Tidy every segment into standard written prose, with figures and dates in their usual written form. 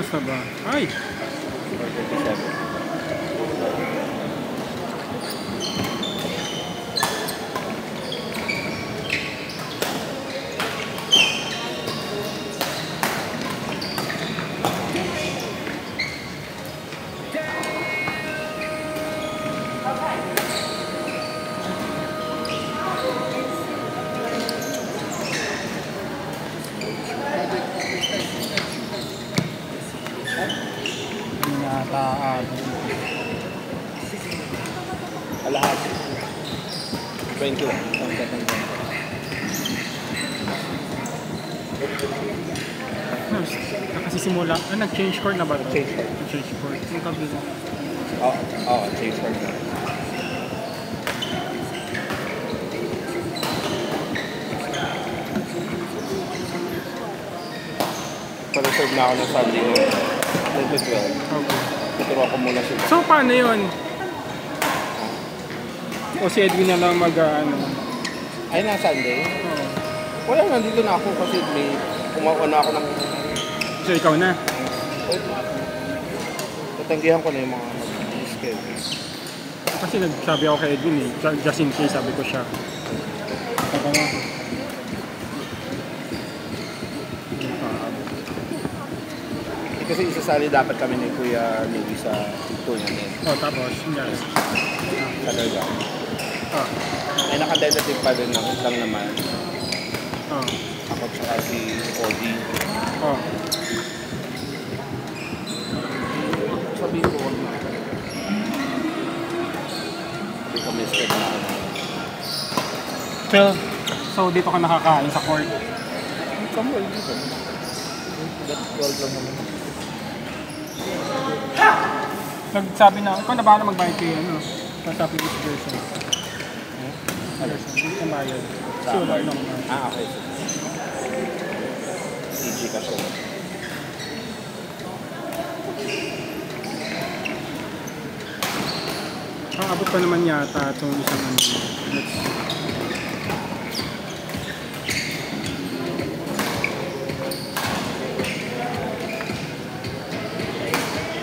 Basta ba? Ay! 437. Lahat. 21. Nakasisimula. Nag-change court na ba ito? Change court. Yung kabila. Oo, change court na. Pa-reserve na ako ng Sunday noon. 12. Okay. Tuturo ako muna siya. So, paano yun? O si Edwin na lang ano? Ay, na Sunday? Oo. Wala, nandito na ako kasi may kumakuha na ako ng... So, ikaw na? Tatanggihan ko na yung mga schedule. Kasi nagsabi ako kay Edwin eh. Just in case, sabi ko siya. Saka na. Kasi isasali dapat kami ni Kuya Navy sa tournament. Tapos, yes. Talaga. Ay, nakadentative pa rin lang naman. Ako tsaka si Cody. Sabihin ko wag na. Hindi kami scared na ako. Phil, so dito ka nakakain sa court? Somewhere dito. That's 12 lang naman. Nagsabi na, ikaw na bahala magbayad kayo, ano? Nagsabi ko si Gerson. Gerson, hindi bayad. Sulat lang. Okay. CG ka siya. Abot pa naman yata itong isang ano.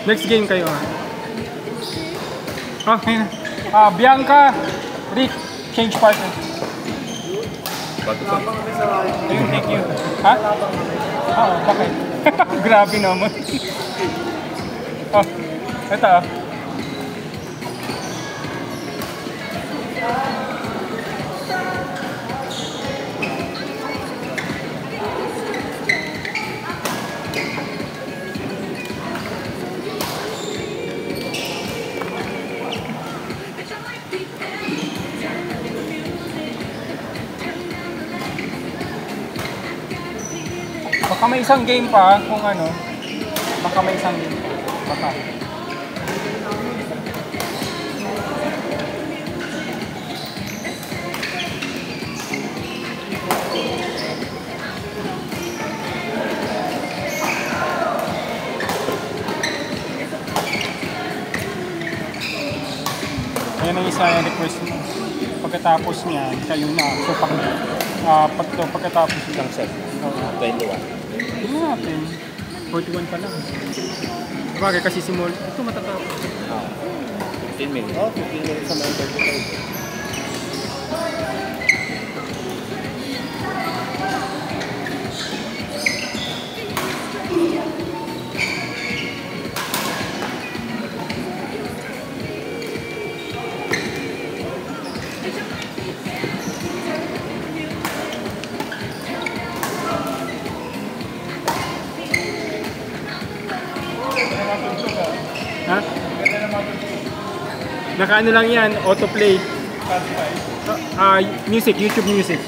Next game kayo Okay na. Bianca, Rick, change partner. Thank you. Ha? Bakit? Grabe naman. Ito baka may isang game pa kung ano. Baka may isang game pa. Baka. Ayan ang isa yung request mo. Pagkatapos niya, kayo na. So, pagkatapos Isang set. 21. Ano natin? 41 pa lang. Bagay kasi simul. Ito matatapos. 15 minutes. 15 minutes sa mga 35. Ha? Naka ano lang yan, autoplay. Music, YouTube music.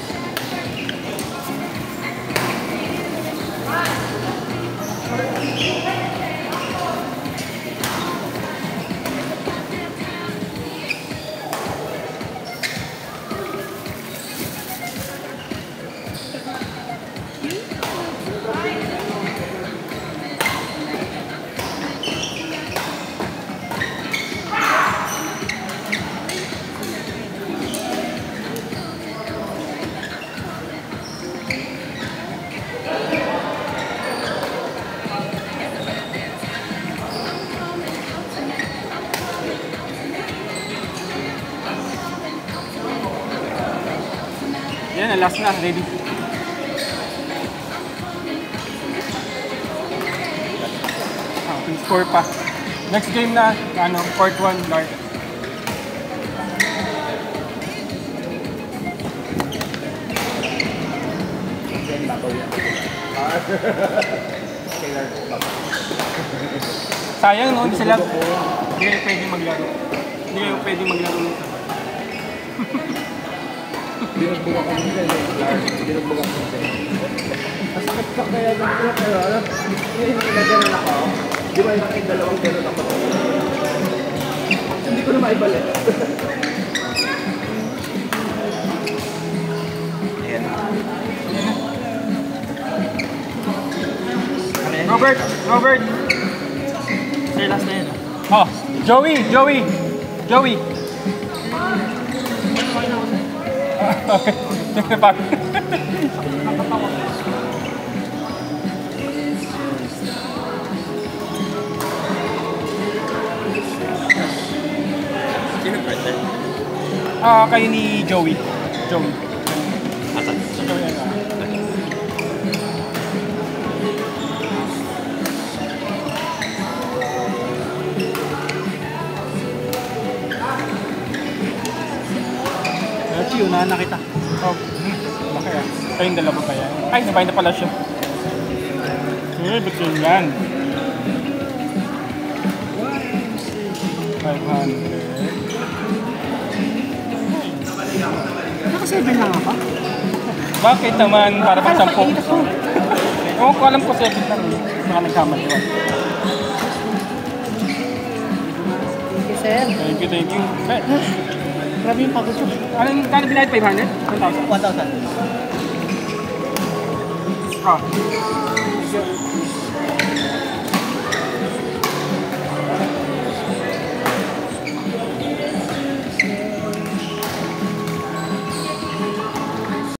Ayan na, last na. Ready. Score pa. Next game na, part 1, Dark. Sayang, no? Hindi sila, hindi kayo pwedeng maglaro. Hindi kayo pwedeng maglaro ng sabay. Binagbuga ko nila binagbuga ko nila. Masakit pa kaya ng pero alam, nilagyan ako. Di ba yung dalawang gano'n ako? Hindi ko na maibalik. Ayan. Robert! Robert! Say last na yun. Oh, Joey! Okay. Sino pwede? Kayo ni Joey. Asan? Si Joey, Chi, unahan na kita. Oh, laki ah. Kayong dalawa pa yan. Ay, nabay na pala siya. Ba't yun yan? 500. Naka-7 lang ako. Bakit naman? Para pang 10. Oo, ko alam ko 7 lang. Baka nagkamali yun. Thank you, sir. Thank you. Grabe yung pagod ko. Anong kano binayad? 500? 1,000? 1,000. Ah.